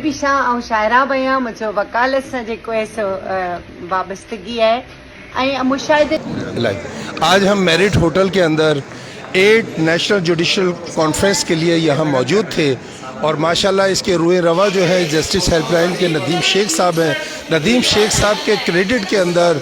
भी शाह ऐं शाइरा बि आहियां। मुंहिंजो वकालत सां जेको आहे सो वाबस्तगी आहे ऐं मुशाहिदे। आज हम मेरिट होटल के अंदर 8 नेशनल जुडिशल कॉन्फ्रेंस के लिए यहाँ मौजूद थे और माशाल्लाह इसके रुए रवा जो है जस्टिस हेल्पलाइन के नदीम शेख साहब हैं। नदीम शेख साहब के क्रेडिट के अंदर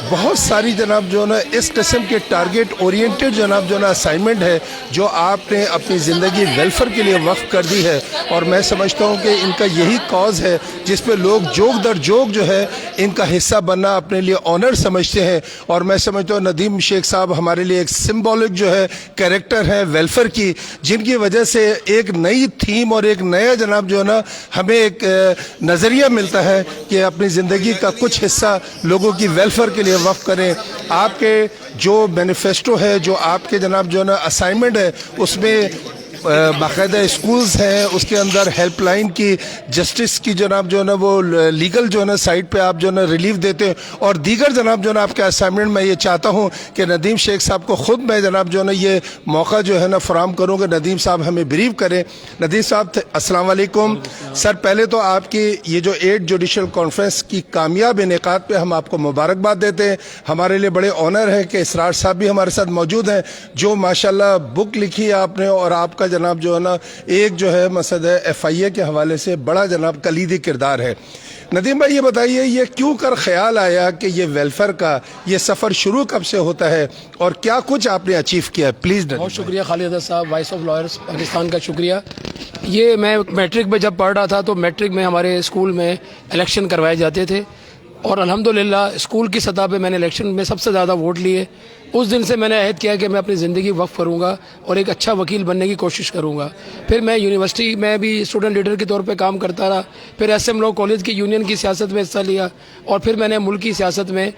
बहुत सारी जनाब जो ना इस किस्म के टारगेट ओरिएंटेड जनाब जो ना असाइनमेंट है जो आपने अपनी ज़िंदगी वेलफेयर के लिए वक्फ कर दी है और मैं समझता हूँ कि इनका यही कॉज है जिस पे लोग जोग दर जोग जो है इनका हिस्सा बनना अपने लिए ऑनर समझते हैं। और मैं समझता हूँ नदीम शेख साहब हमारे लिए एक सिम्बॉलिक जो है कैरेक्टर है वेलफेयर की, जिनकी वजह से एक नई थीम और एक नया जनाब जो है ना हमें एक नज़रिया मिलता है कि अपनी ज़िंदगी का कुछ हिस्सा लोगों की वेलफेयर के लिए वक्फ करें। आपके जो मैनिफेस्टो है, जो आपके जनाब जो है ना असाइनमेंट है, उसमें बाकायदा स्कूल्स हैं, उसके अंदर हेल्पलाइन की जस्टिस की जनाब जो है ना वो लीगल जो है ना साइड पे आप जो है ना रिलीफ देते हैं और दीगर जनाब जो है ना आपके असाइनमेंट में ये चाहता हूँ कि नदीम शेख साहब को ख़ुद मैं जनाब जो है ना ये मौका जो है ना फराम करूँ कि नदीम साहब हमें ब्रीफ करें। नदीम साहब अस्सलाम वालेकुम सर, पहले तो आपकी ये जो 8 जुडिशल कॉन्फ्रेंस की कामयाब इनेकाद पे हम आपको मुबारकबाद देते हैं। हमारे लिए बड़े ऑनर है कि इसरार साहब भी हमारे साथ मौजूद हैं जो माशाल्लाह बुक लिखी है आपने और आपका जनाब जो है ना एक जो है मसद है FIA के हवाले से बड़ा जनाब कलीदी किरदार है। नदीम भाई ये बताइए ये क्यों कर ख्याल आया कि ये वेलफेयर का ये सफ़र शुरू कब से होता है और क्या कुछ आपने अचीव किया है? प्लीज़। बहुत शुक्रिया खालिद साहब, वॉइस ऑफ लॉयर्स पाकिस्तान का शुक्रिया। ये मैं मैट्रिक में जब पढ़ रहा था तो मैट्रिक में हमारे स्कूल में इलेक्शन करवाए जाते थे और अल्हम्दुलिल्लाह स्कूल की सतह पे मैंने इलेक्शन में सबसे ज़्यादा वोट लिए। उस दिन से मैंने अहद किया कि मैं अपनी ज़िंदगी वक्फ करूँगा और एक अच्छा वकील बनने की कोशिश करूँगा। फिर मैं यूनिवर्सिटी में भी स्टूडेंट लीडर के तौर पे काम करता रहा, फिर SM लॉ कॉलेज की यूनियन की सियासत में हिस्सा लिया और फिर मैंने मुल्क की सियासत में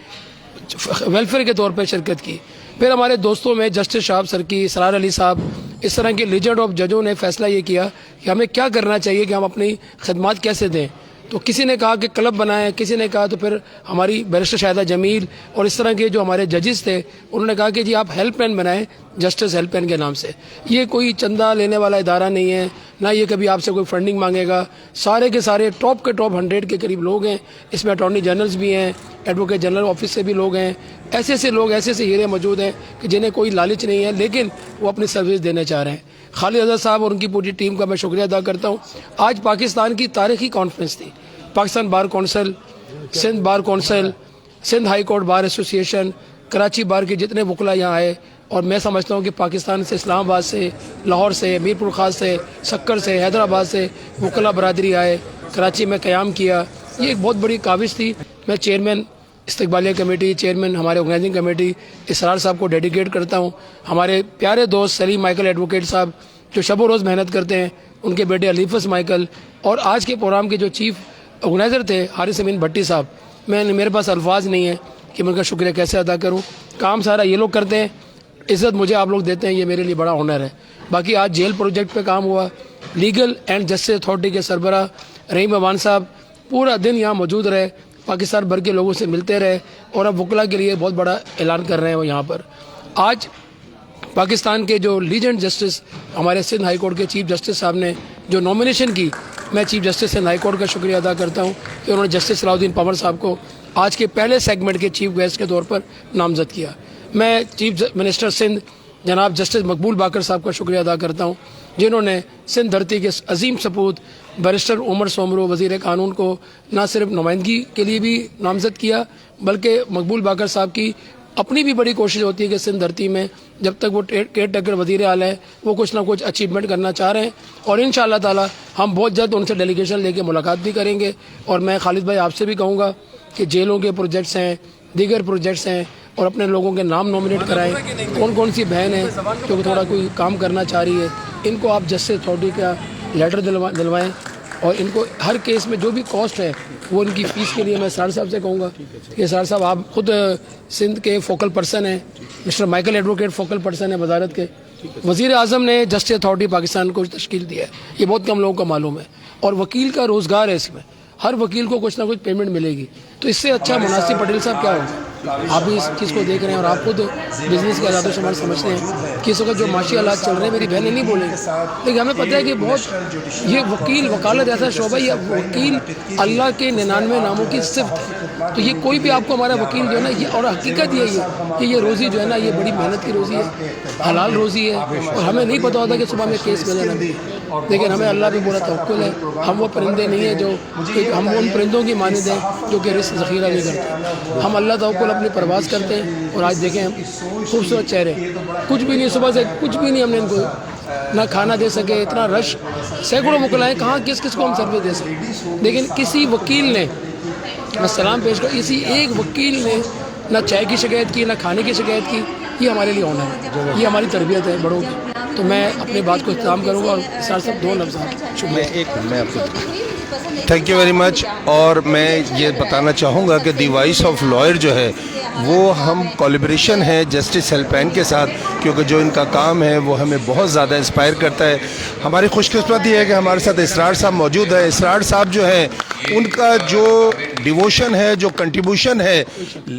वेलफेयर के तौर पर शिरकत की। फिर हमारे दोस्तों में जस्टिस शाहब सर की, सरार अली साहब, इस तरह के लीजेंड ऑफ जजों ने फैसला ये किया कि हमें क्या करना चाहिए कि हम अपनी खदमात कैसे दें। तो किसी ने कहा कि क्लब बनाएं, किसी ने कहा तो फिर हमारी बैरिस्टर शाहिदा जमील और इस तरह के जो हमारे जजेस थे उन्होंने कहा कि जी आप हेल्पलाइन बनाएं जस्टिस हेल्पलाइन के नाम से। ये कोई चंदा लेने वाला इदारा नहीं है, ना ये कभी आपसे कोई फंडिंग मांगेगा। सारे के सारे टॉप के टॉप 100 के करीब लोग हैं, इसमें अटॉर्नी जनरल्स भी हैं, एडवोकेट जनरल ऑफिस से भी लोग हैं, ऐसे ऐसे लोग ऐसे ऐसे हीरे मौजूद हैं कि जिन्हें कोई लालच नहीं है लेकिन वो अपनी सर्विस देने चाह रहे हैं। खालिद अज़हर साहब और उनकी पूरी टीम का मैं शुक्रिया अदा करता हूँ। आज पाकिस्तान की तारीखी कॉन्फ्रेंस थी, Pakistan bar council, Sindh bar council, Sindh high court bar association, Karachi bar के जितने वकला यहाँ आए और मैं समझता हूँ कि पाकिस्तान से, इस्लामाबाद से, लाहौर से, मीरपुर खास से, सक्कर से, हैदराबाद से वकला बरदरी आए, कराची में क़याम किया। ये एक बहुत बड़ी काविश थी। मैं चेयरमैन इस्तकबालिया कमेटी, चेयरमैन हमारे ऑर्गेनाइजिंग कमेटी इसरार साहब को डेडिकेट करता हूँ। हमारे प्यारे दोस्त सलीम माइकल एडवोकेट साहब जो शब रोज़ मेहनत करते हैं, उनके बेटे अलीफस माइकल और आज के प्रोग्राम के जो चीफ ऑर्गेनाइज़र थे हारिस अमीन भट्टी साहब। मेरे पास अल्फाज नहीं है कि मैं उनका शुक्रिया कैसे अदा करूं। काम सारा ये लोग करते हैं, इज़्ज़त मुझे आप लोग देते हैं, ये मेरे लिए बड़ा ऑनर है। बाकी आज जेल प्रोजेक्ट पे काम हुआ, लीगल एंड जस्टिस अथॉरिटी के सरबरा रहीम अवान साहब पूरा दिन यहाँ मौजूद रहे, पाकिस्तान भर के लोगों से मिलते रहे और अब वकला के लिए बहुत बड़ा ऐलान कर रहे हैं वो यहाँ पर। आज पाकिस्तान के जो लीजेंड जस्टिस हमारे सिंध हाई कोर्ट के चीफ जस्टिस साहब ने जो नॉमिनेशन की, मैं chief justice Sindh high court का शुक्रिया अदा करता हूँ कि उन्होंने जस्टिस सलाउद्दीन पंवर साहब को आज के पहले सेगमेंट के चीफ गेस्ट के तौर पर नामजद किया। मैं चीफ मिनिस्टर सिंध जनाब जस्टिस मकबूल बाकर साहब का शुक्रिया अदा करता हूँ जिन्होंने सिंध धरती के अजीम सपूत बैरिस्टर उमर सोमरो वज़ीर कानून को न सिर्फ नुमाइंदगी के लिए भी नामजद किया बल्कि मकबूल बाकर साहब की अपनी भी बड़ी कोशिश होती है कि सिंध धरती में जब तक वो केयर टेकर वज़ीर आला है वो कुछ ना कुछ अचीवमेंट करना चाह रहे हैं और इंशाअल्लाह ताला हम बहुत जल्द उनसे डेलीगेशन लेके मुलाकात भी करेंगे। और मैं खालिद भाई आपसे भी कहूँगा कि जेलों के प्रोजेक्ट्स हैं, दीगर प्रोजेक्ट्स हैं और अपने लोगों के नाम नॉमिनेट कराएं। कौन कौन सी बहन है जो थोड़ा कोई काम करना चाह रही है, इनको आप जस्टिस अथॉरिटी का लेटर दिलवाएँ और इनको हर केस में जो भी कॉस्ट है वो इनकी फ़ीस के लिए मैं सरार साहब से कहूँगा कि सरार साहब आप खुद सिंध के फोकल पर्सन हैं, mister Michael advocate focal person है वजारत के। वज़ीर आज़म ने जस्टिस अथॉरिटी पाकिस्तान को तश्कील दिया है, ये बहुत कम लोगों को मालूम है और वकील का रोज़गार है इसमें, हर वकील को कुछ ना कुछ पेमेंट मिलेगी, तो इससे अच्छा मुनासिब पटेल साहब क्या होगा। आप भी इस चीज़ को देख रहे हैं और आप खुद बिजनेस के हालातों से हमारे समझते हैं कि इस वक्त जो माशी हालात चल रहे हैं, मेरी बहनें नहीं बोलेंगी, लेकिन हमें पता है कि बहुत ये वकील वकालत ऐसा शोबा, ये वकील अल्लाह के 99 नामों की सिफ्त है। तो ये कोई भी आपको हमारा वकील जो है ना, ये और हकीकत ये है कि ये रोज़ी जो है ना, ये बड़ी मेहनत की रोज़ी है, हलाल रोज़ी है। और हमें नहीं पता होता कि सुबह में केस मिले ना, लेकिन हमें अल्लाह पे पूरा तवक्कुल है। हम वो परिंदे नहीं हैं जो हम उन परिंदों की मानद हैं जो कि रिस्क ज़ख़ीरा नहीं करते। हम अल्लाह तवक्कुल अपनी परवाज़ करते हैं। और आज देखें हम खूबसूरत चेहरे, कुछ भी नहीं, सुबह से कुछ भी नहीं हमने इनको ना खाना दे सके, इतना रश, सैकड़ों मुकलाएँ, कहाँ किस किस को हम सर्विस दे सकें। लेकिन किसी वकील ने, मैं सलाम पेश कर, किसी एक वकील ने ना चाय की शिकायत की, ना खाने की शिकायत की। ये हमारे लिए ऑनर है, ये हमारी तरबियत है बड़ों की। तो मैं अपनी बात को इख्तिताम करूँगा और साथ साथ 2 लफ्ज़ शुक्रिया। मैं आपको थैंक यू वेरी मच। और मैं ये बताना चाहूँगा कि दी वॉइस ऑफ लॉयर जो है वो हम कोलैबोरेशन है जस्टिस हेल्पलाइन के साथ, क्योंकि जो इनका काम है वो हमें बहुत ज़्यादा इंस्पायर करता है। हमारी खुशकिस्मती है कि हमारे साथ इसरार साहब मौजूद है। इसरार साहब जो है उनका जो डिवोशन है, जो कंट्रीब्यूशन है,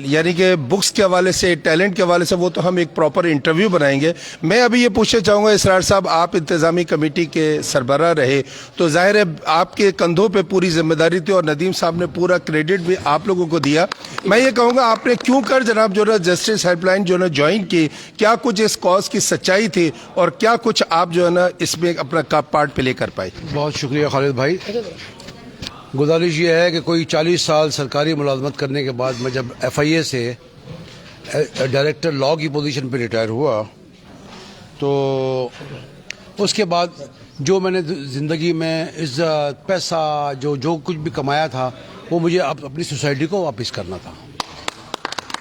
यानी कि बुक्स के हवाले से, टैलेंट के हवाले से, वो तो हम एक प्रॉपर इंटरव्यू बनाएंगे। मैं अभी ये पूछना चाहूँगा इसरार साहब, आप इंतज़ामी कमेटी के सरबराह रहे, तो जाहिर है आपके कंधों पे पूरी जिम्मेदारी थी और नदीम साहब ने पूरा क्रेडिट भी आप लोगों को दिया। मैं ये कहूँगा आपने क्यों कर जनाब जो है जस्टिस हेल्पलाइन जो है ज्वाइन की, क्या कुछ इस कॉज की सच्चाई थी और क्या कुछ आप जो है ना इसमें अपना पार्ट प्ले कर पाए? बहुत शुक्रिया खालिद भाई। गुजारिश ये है कि कोई 40 साल सरकारी मुलाजमत करने के बाद मैं जब FIA से डायरेक्टर लॉ की पोजीशन पे रिटायर हुआ, तो उसके बाद जो मैंने ज़िंदगी में इज़्ज़त, पैसा, जो कुछ भी कमाया था, वो मुझे अपनी सोसाइटी को वापस करना था।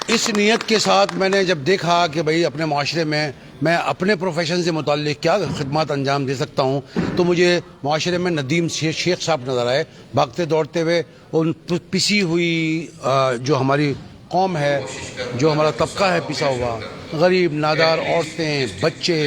इस नीयत के साथ मैंने जब देखा कि भाई अपने माशरे में मैं अपने प्रोफेशन से मुताल्लिक़ क्या खिदमत अंजाम दे सकता हूँ, तो मुझे माशरे में नदीम शेख साहब नज़र आए, भागते दौड़ते हुए। उन पिसी हुई जो हमारी कौम है, जो हमारा तबका है पिसा हुआ, गरीब, नादार, औरतें, बच्चे,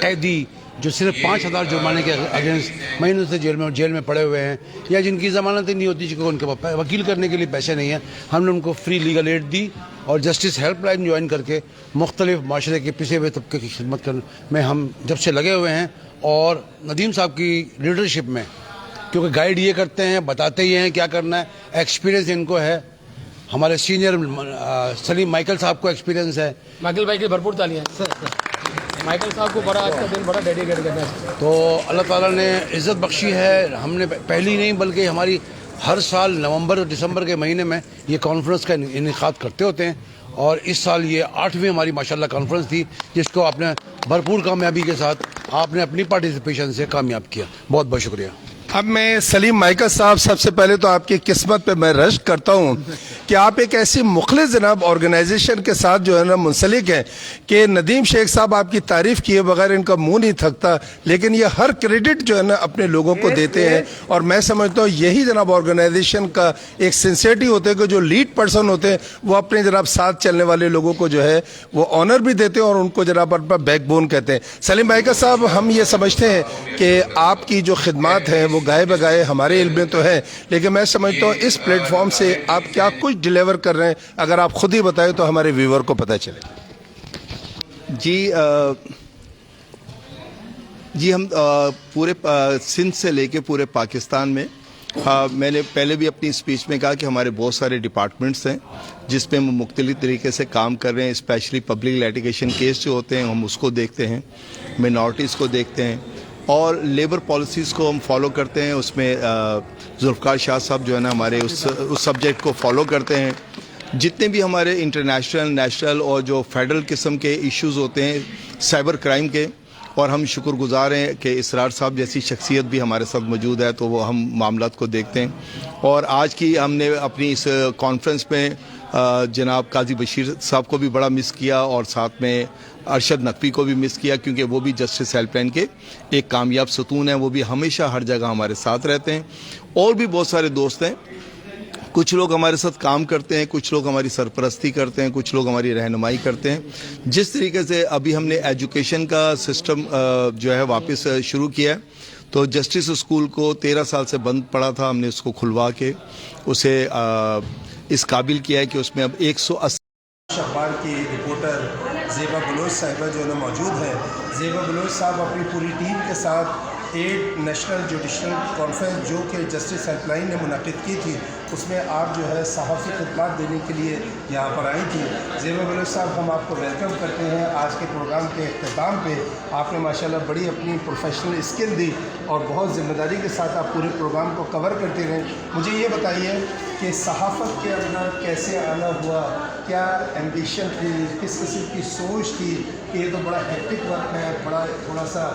कैदी जो सिर्फ 5,000 जुर्माने के अगेंस्ट महीनों से जेल में पड़े हुए हैं, या जिनकी ज़मानत नहीं होती, क्योंकि उनके वकील करने के लिए पैसे नहीं हैं, हमने उनको फ्री लीगल एड दी और जस्टिस हेल्पलाइन ज्वाइन करके मुख्तलिफ माशरे के पिसे हुए तबके की खिदमत करने में हम जब से लगे हुए हैं। और नदीम साहब की लीडरशिप में, क्योंकि गाइड ये करते हैं, बताते ही हैं क्या करना है, एक्सपीरियंस इनको है। हमारे सीनियर सलीम माइकल साहब को एक्सपीरियंस है। माइकल भाई की भरपूर तालियां। माइकल साहब को बड़ा आज का दिन बड़ा डेडिकेट करना है। तो अल्लाह ताला ने इज़्ज़त बख्शी है। हमने पहली नहीं बल्कि हमारी हर साल नवंबर और दिसंबर के महीने में ये कॉन्फ्रेंस का इनेकाद करते होते हैं, और इस साल ये 8वीं हमारी माशाल्लाह कॉन्फ्रेंस थी, जिसको आपने भरपूर कामयाबी के साथ आपने अपनी पार्टिसिपेशन से कामयाब किया। बहुत बहुत शुक्रिया। अब मैं सलीम माइकल साहब, सबसे पहले तो आपकी किस्मत पे मैं रश्क करता हूँ कि आप एक ऐसी मुखलिस जनाब ऑर्गेनाइजेशन के साथ जो है ना मुंसलिक हैं कि नदीम शेख साहब आपकी तारीफ किए बगैर इनका मुंह नहीं थकता, लेकिन ये हर क्रेडिट जो है ना अपने लोगों को देते हैं। और मैं समझता हूँ यही जनाब ऑर्गेनाइजेशन का एक सिंसियरिटी होते हैं कि जो लीड पर्सन होते हैं वो अपने जनाब साथ चलने वाले लोगों को जो है वो ऑनर भी देते हैं और उनको जनाब अपना बैकबोन कहते हैं। सलीम माइकल साहब, हम ये समझते हैं कि आपकी जो खिदमात है वो गाए बगाए हमारे इल्म में तो है, लेकिन मैं समझता हूँ इस प्लेटफॉर्म से आप क्या कुछ डिलीवर कर रहे हैं, अगर आप खुद ही बताएं तो हमारे व्यूअर को पता चले। जी हम पूरे सिंध से लेके पूरे पाकिस्तान में, मैंने पहले भी अपनी स्पीच में कहा कि हमारे बहुत सारे डिपार्टमेंट्स हैं जिसपे हम मुख्तलिफ तरीके से काम कर रहे हैं। स्पेशली पब्लिक लिटिगेशन केस जो होते हैं हम उसको देखते हैं, मिनॉरिटीज़ को देखते हैं, और लेबर पॉलिसीज़ को हम फॉलो करते हैं। उसमें जुल्फ़िकार शाह साहब जो है ना हमारे उस सब्जेक्ट को फॉलो करते हैं। जितने भी हमारे इंटरनेशनल, नेशनल और जो फेडरल किस्म के इश्यूज़ होते हैं साइबर क्राइम के, और हम शुक्रगुजार हैं कि इसरार साहब जैसी शख्सियत भी हमारे साथ मौजूद है, तो वो हम मामलात को देखते हैं। और आज की हमने अपनी इस कॉन्फ्रेंस में जनाब काजी बशीर साहब को भी बड़ा मिस किया और साथ में अरशद नकवी को भी मिस किया, क्योंकि वो भी जस्टिस हेल्पलाइन के एक कामयाब सतून हैं। वो भी हमेशा हर जगह हमारे साथ रहते हैं। और भी बहुत सारे दोस्त हैं, कुछ लोग हमारे साथ काम करते हैं, कुछ लोग हमारी सरपरस्ती करते हैं, कुछ लोग हमारी रहनुमाई करते हैं। जिस तरीके से अभी हमने एजुकेशन का सिस्टम जो है वापस शुरू किया है, तो जस्टिस स्कूल को 13 साल से बंद पड़ा था, हमने उसको खुलवा के उसे इस काबिल किया है कि उसमें अब 180 बलोच साहिबा जो है मौजूद हैं। ज़ेबा बलोच साहब अपनी पूरी टीम के साथ 8 नेशनल जुडिशल कॉन्फ्रेंस जो कि जस्टिस हेल्पलाइन ने मुनक़िद की थी, उसमें आप जो है सहाफ़ी खिदमत देने के लिए यहाँ पर आई थी। ज़ेबा बलोच साहब, हम आपको वेलकम करते हैं आज के प्रोग्राम के अख्ताम पे। आपने माशाल्लाह बड़ी अपनी प्रोफेशनल स्किल दी और बहुत ज़िम्मेदारी के साथ आप पूरे प्रोग्राम को कवर करते रहे। मुझे ये बताइए कि सहाफ़त के अंदर कैसे आना हुआ, क्या एम्बिशन थी, किस किस्म की सोच थी कि ये तो बड़ा हेक्टिक वर्क है, बड़ा थोड़ा सा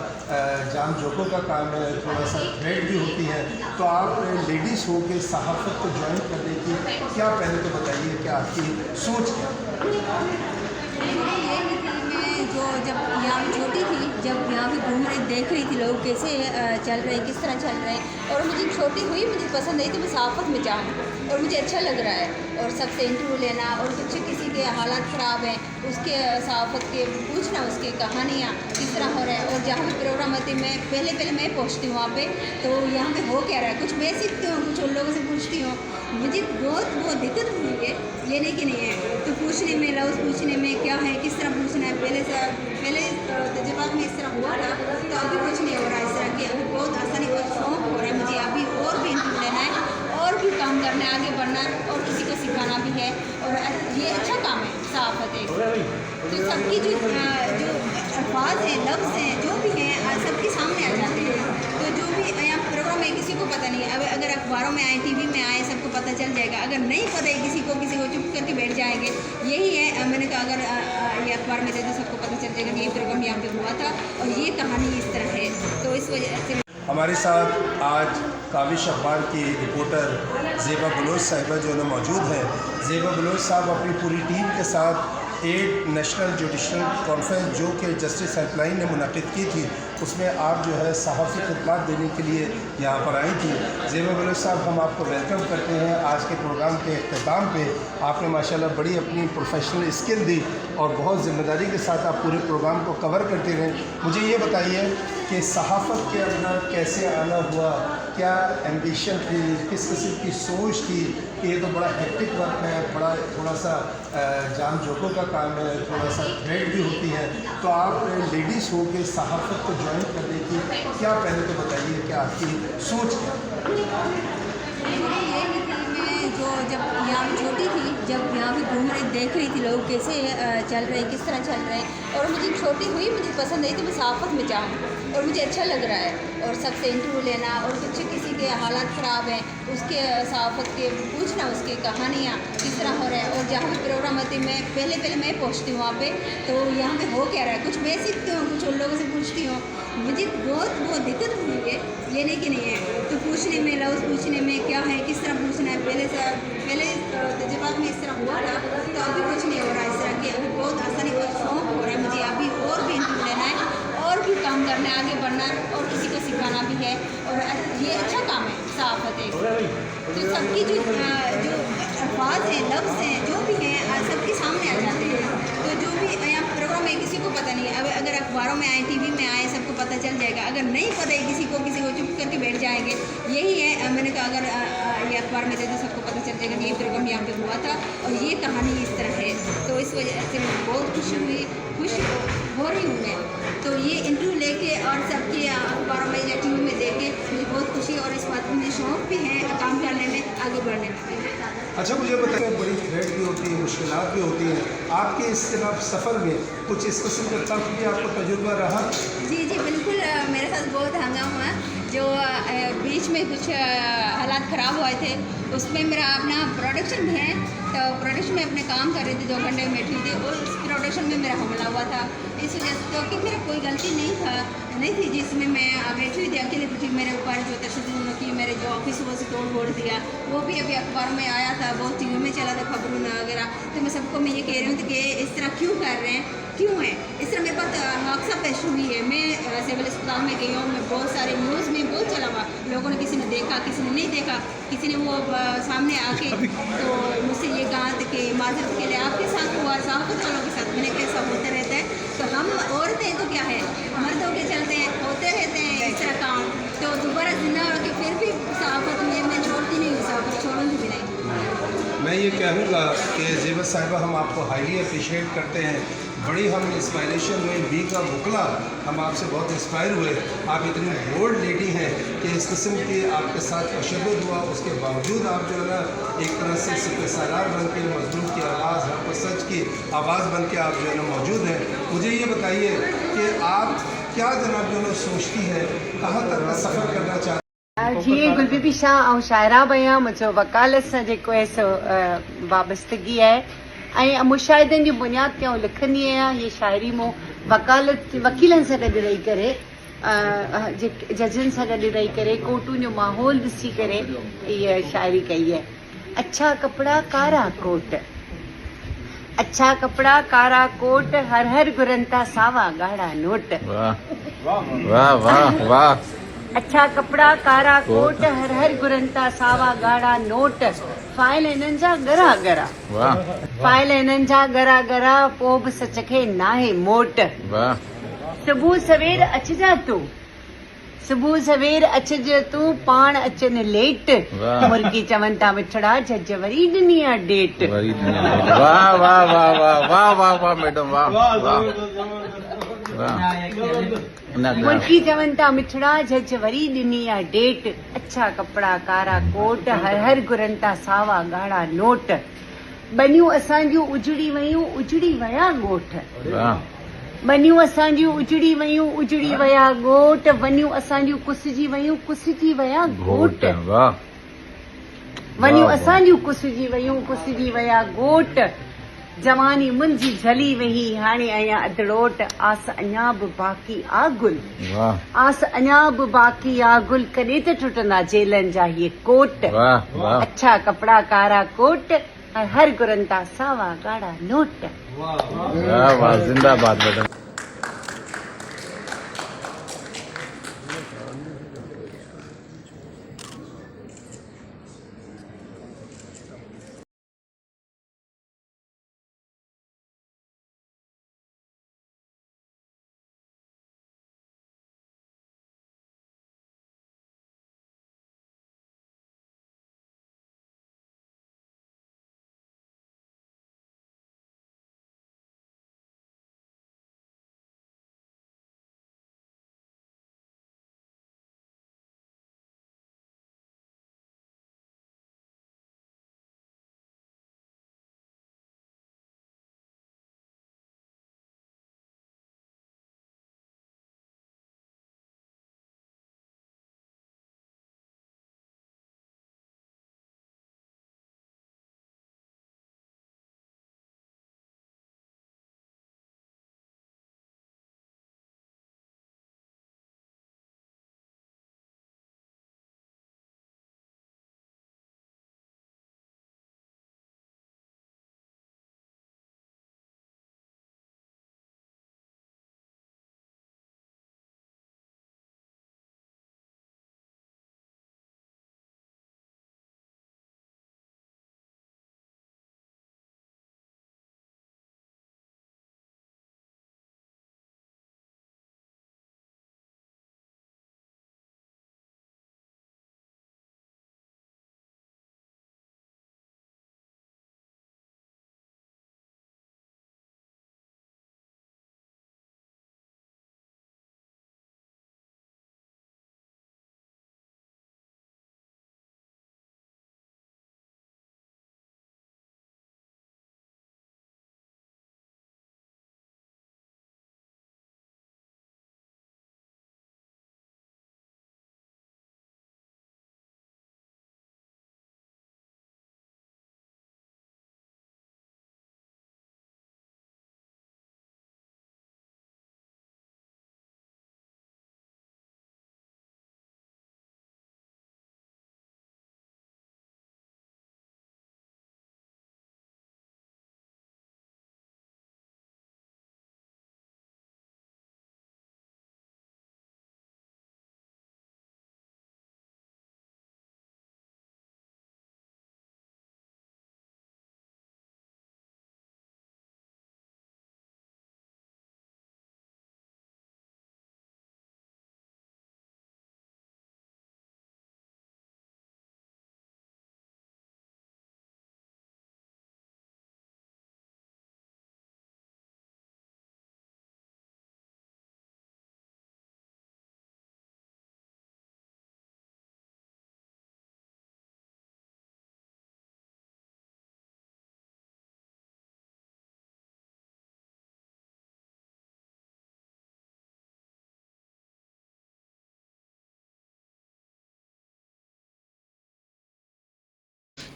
जान जोखों का काम है, थोड़ा सा थ्रेड भी होती है, तो आप लेडीज़ हो के सहाफ़त को ज्वाइन करने की क्या, पहले तो बताइए क्या आपकी सोच क्या? जो जब यहाँ पे छोटी थी, जब यहाँ पे घूम रही देख रही थी लोग कैसे चल रहे हैं, किस तरह चल रहे हैं, और मुझे छोटी हुई मुझे पसंद आई थी मैं सहाफ़त में जाऊँ और मुझे अच्छा लग रहा है। और सबसे इंटरव्यू लेना और कुछ किसी के हालात ख़राब हैं उसके सहाफ़त के पूछना, उसकी कहानियाँ किस तरह हो रहा है। और जहाँ भी प्रोग्राम होते हैं मैं पहले मैं पहुँचती हूँ वहाँ पे, तो यहाँ पे हो क्या रहा है कुछ मैं सीखती हूँ, कुछ उन लोगों से पूछती हूँ। मुझे बहुत दिक्कत हुई है, ये नहीं कि नहीं है, तो पूछने में लफ्ज़ पूछने में क्या है, किस तरह पूछना है। पहले तजुर्बात में इस तरह हुआ था, तो अभी कुछ नहीं हो रहा है इस तरह की। अभी बहुत आसानी और शौक हो रहा है मुझे, अभी और भी इंटरव्यू लेना है और भी काम करना है, आगे बढ़ना और किसी को सिखाना भी है। और ये अच्छा काम है सहाफ़त एक, तो सबकी जो अल्फाज हैं, लफ्ज़ हैं, जो भी हैं सबके सामने आ जाते हैं। तो जो भी यहाँ प्रोग्राम है किसी को पता नहीं है, अब अगर अखबारों में आए, टीवी में आए, सबको पता चल जाएगा। अगर नहीं पता है किसी को चुप करके बैठ जाएंगे। यही है, मैंने कहा अगर ये अखबार में दे दो सबको पता चल जाएगा कि ये प्रोग्राम यहाँ पे हुआ था और ये कहानी इस तरह है। तो इस वजह से हमारे साथ आज काबिश अखबार की रिपोर्टर ज़ेबा बलोच साहिबा जो है मौजूद हैं। ज़ेबा बलोच साहब अपनी पूरी टीम के साथ 8 नेशनल जुडिशल कॉन्फ्रेंस जो कि जस्टिस हेल्पलाइन ने मुनक़िद की थी, उसमें आप जो है सहाफ़ी खिदमत देने के लिए यहाँ पर आई थी। ज़ेबा बलोच साहब, हम आपको वेलकम करते हैं आज के प्रोग्राम के अख्ताम पे। आपने माशाल्लाह बड़ी अपनी प्रोफेशनल स्किल दी और बहुत ज़िम्मेदारी के साथ आप पूरे प्रोग्राम को कवर करते रहे। मुझे ये बताइए कि सहाफ़त के अंदर कैसे आना हुआ, क्या एम्बिशन थी, किस किस्म की सोच थी कि ये तो बड़ा हेक्टिक वर्क है, बड़ा थोड़ा सा जान जोखों का काम है, थोड़ा सा थ्रेड भी होती है, तो आप लेडीज़ हो के सहाफ़त को ज्वाइन करने की क्या, पहले तो बताइए क्या आपकी सोच क्या? जो जब यहाँ पे छोटी थी, जब यहाँ पे घूम रही देख रही थी लोग कैसे चल रहे हैं, किस तरह चल रहे हैं, और मुझे छोटी हुई मुझे पसंद आई थी मैं सहाफ़त में जाऊँ और मुझे अच्छा लग रहा है। और सबसे इंटरव्यू लेना और कुछ किसी के हालात ख़राब हैं उसके सहाफ़त के पूछना, उसकी कहानियाँ किस तरह हो रहा है। और जहाँ भी प्रोग्राम होते हैं मैं पहले मैं पहुँचती हूँ वहाँ पे, तो यहाँ पे हो क्या रहा है कुछ मैं सीखती हूँ, कुछ उन लोगों से पूछती हूँ। मुझे बहुत दिक्कत हुई है, ये नहीं कि नहीं है, तो पूछने में लफ्ज़ पूछने में क्या है, किस तरह पूछना है। पहले तजुर्बात में इस तरह हुआ था, तो अभी कुछ नहीं हो रहा है इस तरह की। अभी बहुत आसानी और शौक हो रहा है मुझे, अभी और भी इंटरव्यू लेना है और भी काम करना है, आगे बढ़ना और किसी को सिखाना भी है। और ये अच्छा काम है सहाफ़त एक, तो सबकी जो अल्फाज हैं, लफ्ज़ हैं, जो भी हैं सबके सामने आ जाते हैं। तो जो भी यहाँ प्रोग्राम है किसी को पता नहीं है, अब अगर अखबारों में आए, टीवी में आए, सबको पता चल जाएगा। अगर नहीं पता है किसी को चुप करके बैठ जाएंगे। यही है, मैंने कहा अगर ये अखबार में दे दो सबको पता चल जाएगा कि ये प्रोग्राम यहाँ पे हुआ था और ये कहानी इस तरह है। तो इस वजह से बहुत खुश हो रही हूँ मैं। तो ये इंटरव्यू लेके और सबके अखबारों में या टीवी में देखे मुझे बहुत खुशी और इस बात में शौक़ भी है काम करने में, आगे बढ़ने में। अच्छा, मुझे बताइए, बड़ी थ्रेड भी होती है, मुश्किलात भी होती हैं आपके इस तरफ सफ़र में, कुछ इस किस्म का तब भी आपको तजुर्बा रहा? जी बिल्कुल, मेरे साथ बहुत हंगामा हुआ। जो बीच में कुछ हालात ख़राब हुए थे उसमें मेरा अपना प्रोडक्शन है, तो प्रोडक्शन में अपने काम कर रही थी, 2 घंटे में बैठी थी और उस प्रोडक्शन में मेरा हमला हुआ था। इस वजह से, क्योंकि मेरा कोई गलती नहीं थी जिसमें मैं बैठी हुई थी अकेले थी, मेरे ऊपर जो तशद्दुद की मेरे जो ऑफिस वो से तोड़ दिया, वो भी अभी अखबार में आया था, बहुत टीवी में चला था, खबरों में वगैरह। तो मैं सबको मैं ये कह रही हूँ कि इस तरह क्यों कर रहे हैं, क्यों है इस तरह। मेरे पास हादसा पेश हुई है, मैं सिविल अस्पताल में गई हूँ, मैं बहुत सारे न्यूज़ में बहुत चला हुआ, लोगों ने किसी ने देखा, किसी ने नहीं देखा, किसी ने वो सामने आके तो मुझसे ये कहा कि माजरत के लिए आपके साथ हुआ, सहाफ़त वालों के साथ। मैंने कैसा होता रहता है, तो हम औरतें तो क्या है, मर्द होके चलते हैं, होते रहते हैं इस तरह काम। तो दोबारा जिंदा होकर फिर भी सहाफ़त में मैं छोड़ती नहीं हूँ, सहाफ़त छोड़ूंगी भी नहीं। मैं ये कहूँगा कि ज़ेबा साहिबा, हम आपको हाईली अप्रिशिएट करते हैं। बड़ी हम इंस्पायरेशन हुए, बी का बुकला हम आपसे बहुत इंस्पायर हुए। आप इतनी बोल्ड लेडी हैं कि इस किस्म की आपके साथ तशद्दुद हुआ, उसके बावजूद आप जो है ना एक तरह से सिपह सालार बन के मजलूम की आवाज़, हक व सच की आवाज़ बन के आप जो है ना मौजूद हैं। मुझे ये बताइए कि आप क्या जनाब जो है ना सोचती हैं, कहाँ तक का सफ़र करना चाहती हैं? जीअं गुलबीबी शाह ऐं शाइरा बि आहियां, मुंहिंजो वकालत सां जेको आहे सो वाबस्तगी आहे ऐं मुशाहिदनि जी बुनियाद ते आउं लिखंदी आहियां। हीअ शाइरी मूं वकीलनि सां गॾु रही करे, जजनि सां गॾु रही करे, कोर्टुनि जो माहौल ॾिसी करे हीअ शाइरी कई आहे। अच्छा कपिड़ा कारा कोट, अच्छा कपड़ा कारा कोट, हर हर घुरनि था सावा ॻाढ़ा नोट। वाह वाह वाह वाह। अच्छा कपड़ा कारा कोट, हर हर घुरनि था सावा ॻाढ़ा नोट। फाइल हिननि जा ॻरा ॻरा, वाह फाइल हिननि जा ॻरा ॻरा, पोइ बि सच खे नाहे मोट। वाह। सुबुह सवेर अचिजा तूं, सुबुह सवेर अचिजे तूं, पाण अचनि लेट। वाह। मुर्गी चवनि था मिठड़ा, झझ वरी ॾिनी आहे डेट। वाह वाह वाह वाह वाह वाह वाह मैडम वाह वाह। मुर्गी चवनि था मिठड़ा, झझ वरी ॾिनी आहे डेट। अच्छा कपिड़ा कारा कोट, हर हर घुरनि था सावा ॻाढ़ा नोट। बनियूं असांजूं उजड़ी वयूं, उजड़ी विया ॻोठ। बनियूं असांजूं उजड़ी वयूं, उजड़ी विया ॻोठ। वनियूं असांजूं कुसिजी वयूं, कुसिजी विया ॻोठ। वनियूं असांजूं कुसिजी वयूं, कुसिजी विया ॻोठ। जवानी मुंहिंजी झली वही, हाणे आहियां अधड़ोट। आस अञा बि बाक़ी आ गुल, आस अञा बि बाक़ी आ गुल। कॾहिं त टुटंदा जेलनि जा इहे कोट। अच्छा कपिड़ा कारा कोट, हर घुरनि था सावा ॻाढ़ा नोट। वाह वाह, जिंदाबाद मैडम।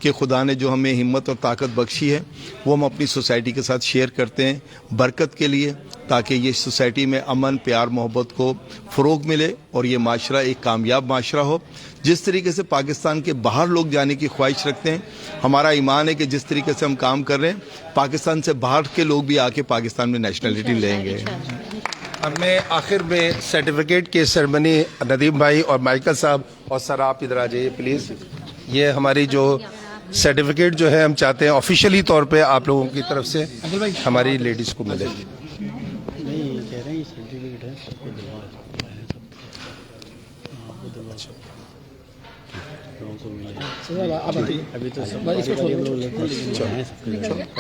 कि खुदा ने जो हमें हिम्मत और ताकत बख्शी है वो हम अपनी सोसाइटी के साथ शेयर करते हैं बरकत के लिए, ताकि ये सोसाइटी में अमन प्यार मोहब्बत को फ़रोग मिले और ये माशरा एक कामयाब माशरा हो। जिस तरीके से पाकिस्तान के बाहर लोग जाने की ख्वाहिश रखते हैं, हमारा ईमान है कि जिस तरीके से हम काम कर रहे हैं पाकिस्तान से बाहर के लोग भी आके पाकिस्तान में नेशनलिटी लेंगे। हमने आखिर में सर्टिफिकेट की सेरेमनी, नदीम भाई और माइकल साहब और सर आप इधर आ जाइए प्लीज़। ये हमारी जो सर्टिफिकेट जो है हम चाहते हैं ऑफिशियली तौर पे आप लोगों की तरफ से हमारी लेडीज़ को मिले।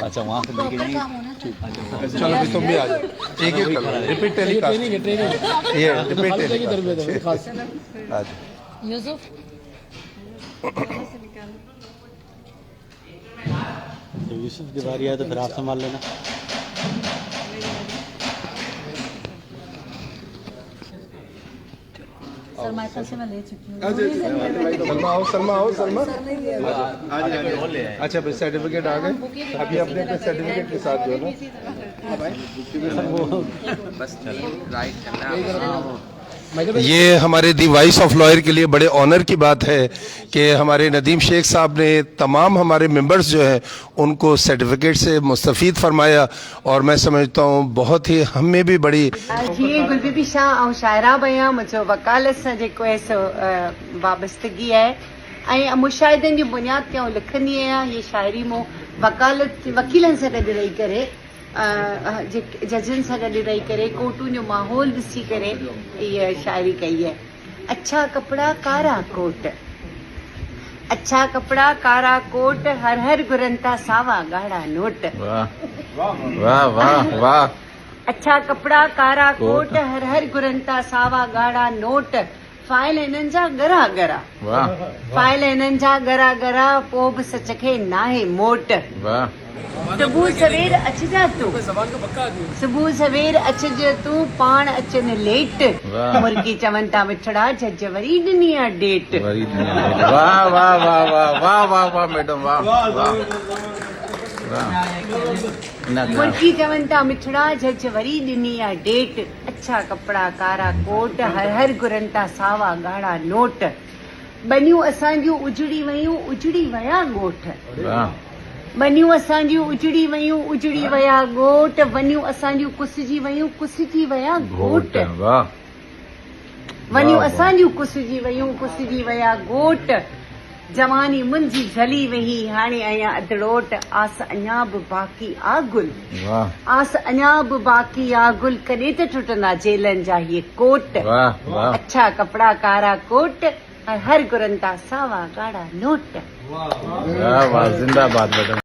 अच्छा वहाँ से लेके चलो अभी तुम भी आ जाओ, एक एक रिपीट टेलीकास्ट ये रिपीट टेलीकास्ट आ जाओ। यूसुफ की बारी आए तो फिर आप संभाल लेना। सरमाइकल से मैं ले चुकी हूँ। सलमा आओ सलमा। अच्छा भाई सर्टिफिकेट आ गए, अभी अपने अपने सर्टिफिकेट के साथ जो है ना, ये हमारे दी वॉइस ऑफ लॉयर के लिए बड़े ऑनर की बात है कि हमारे नदीम शेख साहब ने तमाम हमारे मेंबर्स जो हैं उनको सर्टिफिकेट से मुस्तफ़ीद फरमाया और मैं समझता हूँ बहुत ही हमें भी बड़ी जीअं गुलबीबी शाह ऐं शाइरा बया मुंहिंजो वकालत सां जेको आहे सो वाबस्तगी आहे ऐं मुशाहिदनि जी बुनियाद ते आउं लिखंदी आहियां। ये शाइरी मूं वकीलनि सां गॾु रही करे जजनि सां गॾु रही करे कोर्टुनि जो माहौल ॾिसी करे इहा शाइरी कई है। अच्छा कपड़ा कारा कोट, अच्छा कपड़ा कारा कोट, हर हर गुरंता सावा गाढ़ा नोट। वाह वाह वाह वाह। अच्छा कपड़ा कारा कोट, हर हर गुरंता सावा गाढ़ा नोट। फाइल इन्हनि जा गरा गरा, वाह फाइल इन्हनि जा गरा गरा, पोइ बि सच खे नाहे मोट। वाह। सुबुह सवेर अचजा तूं, सुबुह सवेर अचज तूं, पाण अचनि लेट। वाह। मुर्गी चवनि था मिठड़ा झज वरी ॾिनी आहे डेट। वाह वाह वाह वाह वाह वाह वाह मैडम वाह वाह। मुर्गी चवनि था मिठड़ा झज वरी ॾिनी आहे डेट। अच्छा कपड़ा कारा कोट, हर हर गुरनि था सावा गाढ़ा नोट। बनियूं असांजूं उजड़ी वयूं, उजड़ी वया ॻोठ। बनियूं असांजूं उजड़ी वयूं, उजड़ी वया ॻोठ। वनियूं असांजूं कुसिजी वयूं, कुसिजी वया ॻोठ। वनियूं असांजूं कुसिजी वयूं, कुसिजी वया ॻोठ। जवानी मुंहिंजी झली वही, हाणे आहियां अधड़ोट। आस अञा बि बाक़ी आ गुल, आस अञा बि बाक़ी आ गुल। कॾहिं त टुटंदा जेलनि जा इहे कोट। अच्छा कपड़ा कारा कोट, हर गुरंता सावा गाढ़ा नोट। वाह वाह जिंदाबाद मैडम।